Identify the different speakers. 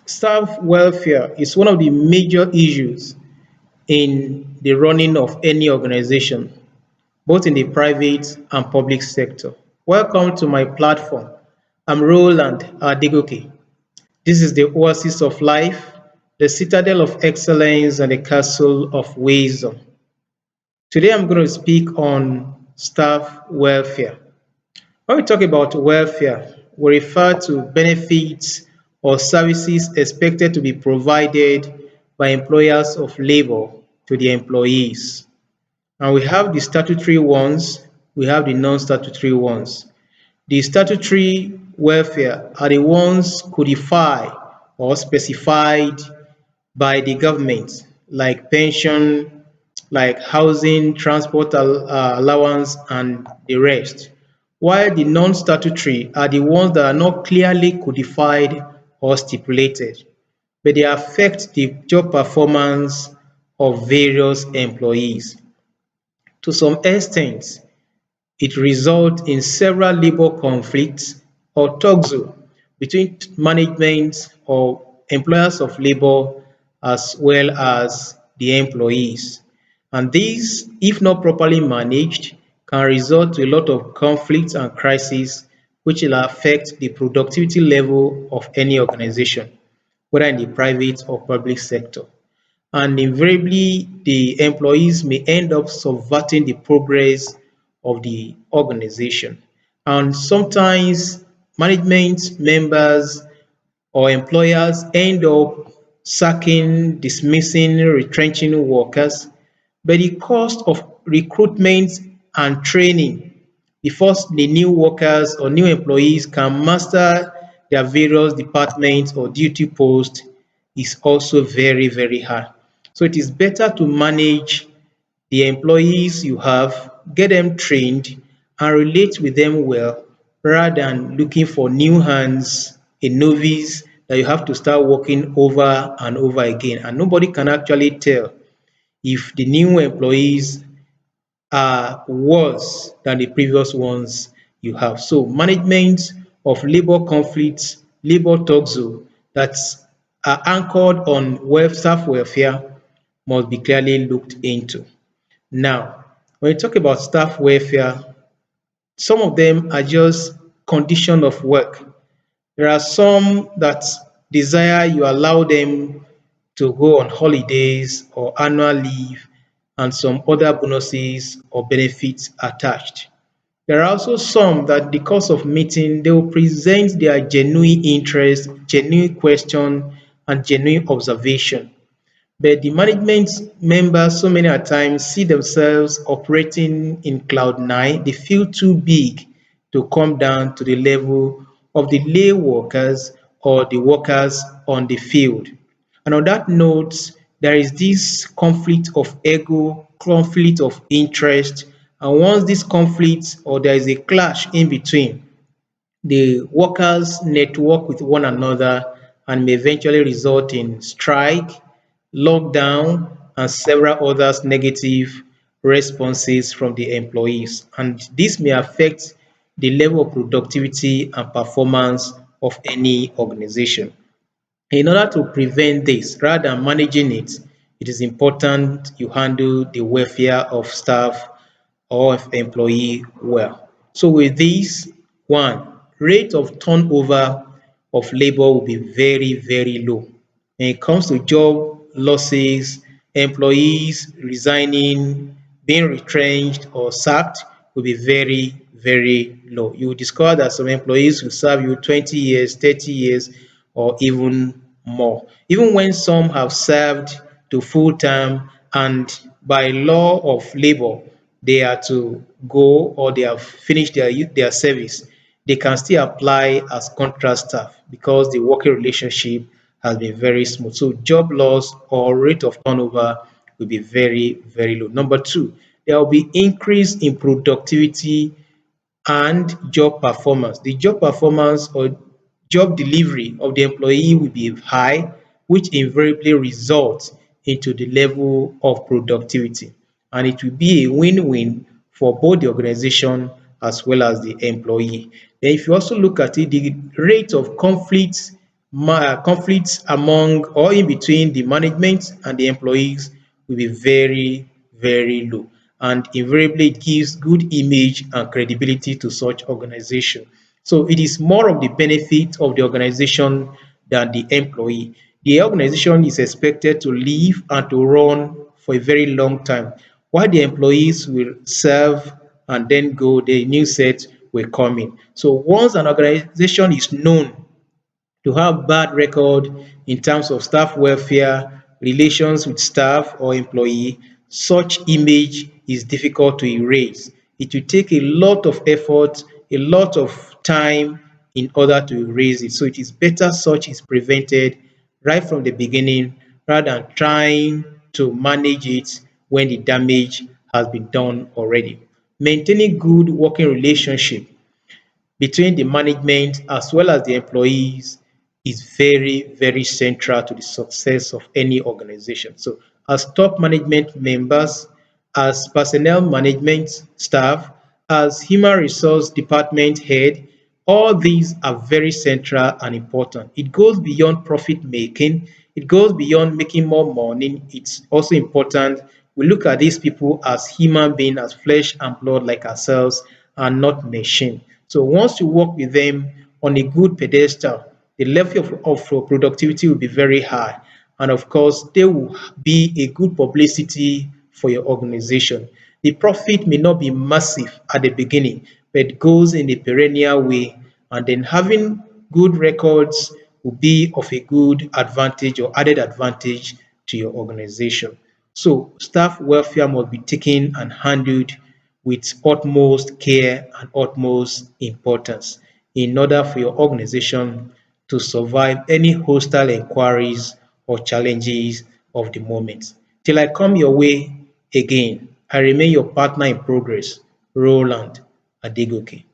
Speaker 1: Staff welfare is one of the major issues in the running of any organization, both in the private and public sector. Welcome to my platform. I'm Roland Adegoke. This is the oasis of life, the citadel of excellence, and the castle of wisdom. Today I'm going to speak on staff welfare. When we talk about welfare, we refer to benefits or services expected to be provided by employers of labor to their employees. And we have the statutory ones, we have the non-statutory ones. The statutory welfare are the ones codified or specified by the government, like pension, like housing, transport allowance, and the rest. While the non-statutory are the ones that are not clearly codified or stipulated, but they affect the job performance of various employees. To some extent, it results in several labor conflicts or tussle between management or employers of labor as well as the employees. And these, if not properly managed, can result to a lot of conflicts and crises which will affect the productivity level of any organization, whether in the private or public sector. And invariably, the employees may end up subverting the progress of the organization. And sometimes management members or employers end up sacking, dismissing, retrenching workers, but the cost of recruitment and training before the new workers or new employees can master their various departments or duty posts is also very, very hard. So it is better to manage the employees you have, get them trained and relate with them well rather than looking for new hands, a novice that you have to start working over and over again. And nobody can actually tell if the new employees are worse than the previous ones you have. So management of labor conflicts, labor tussle that are anchored on staff welfare must be clearly looked into. Now, when you talk about staff welfare, some of them are just condition of work. There are some that desire you allow them to go on holidays or annual leave and some other bonuses or benefits attached. There are also some that because of meeting, they will present their genuine interest, genuine question, and genuine observation. But the management members so many a times see themselves operating in cloud nine. They feel too big to come down to the level of the lay workers or the workers on the field. And on that note, there is this conflict of ego, conflict of interest. And once this conflict or there is a clash in between, the workers network with one another and may eventually result in strike, lockdown, and several other negative responses from the employees. And this may affect the level of productivity and performance of any organization. In order to prevent this, rather than managing it, it is important you handle the welfare of staff or of employee well. So with this, one, rate of turnover of labor will be very, very low. When it comes to job losses, employees resigning, being retrenched or sacked will be very, very low. You will discover that some employees will serve you 20 years, 30 years, or even more. Even when some have served to full time and by law of labor, they are to go or they have finished their service, they can still apply as contract staff because the working relationship has been very smooth. So job loss or rate of turnover will be very, very low. Number two, there will be increase in productivity and job performance. The job performance or job delivery of the employee will be high, which invariably results into the level of productivity. And it will be a win-win for both the organization as well as the employee. Then if you also look at it, the rate of conflict conflicts among or in between the management and the employees will be very, very low. And invariably, it gives good image and credibility to such organization. So it is more of the benefit of the organization than the employee. The organization is expected to live and to run for a very long time, while the employees will serve and then go, the new set will come in. So once an organization is known to have bad record in terms of staff welfare, relations with staff or employee, such image is difficult to erase. It will take a lot of effort, a lot of time in order to erase it. So it is better such is prevented right from the beginning rather than trying to manage it when the damage has been done already. Maintaining good working relationship between the management as well as the employees is very, very central to the success of any organization. So, as top management members, as personnel management staff, as human resource department head, all these are very central and important. It goes beyond profit making, it goes beyond making more money. It's also important we look at these people as human beings, as flesh and blood like ourselves, and not machine. So once you work with them on a good pedestal, the level of productivity will be very high. And of course, there will be a good publicity for your organization. The profit may not be massive at the beginning, but it goes in a perennial way. And then having good records will be of a good advantage or added advantage to your organization. So staff welfare must be taken and handled with utmost care and utmost importance in order for your organization to survive any hostile inquiries or challenges of the moment. Till I come your way again, I remain your partner in progress, Roland Adegoke.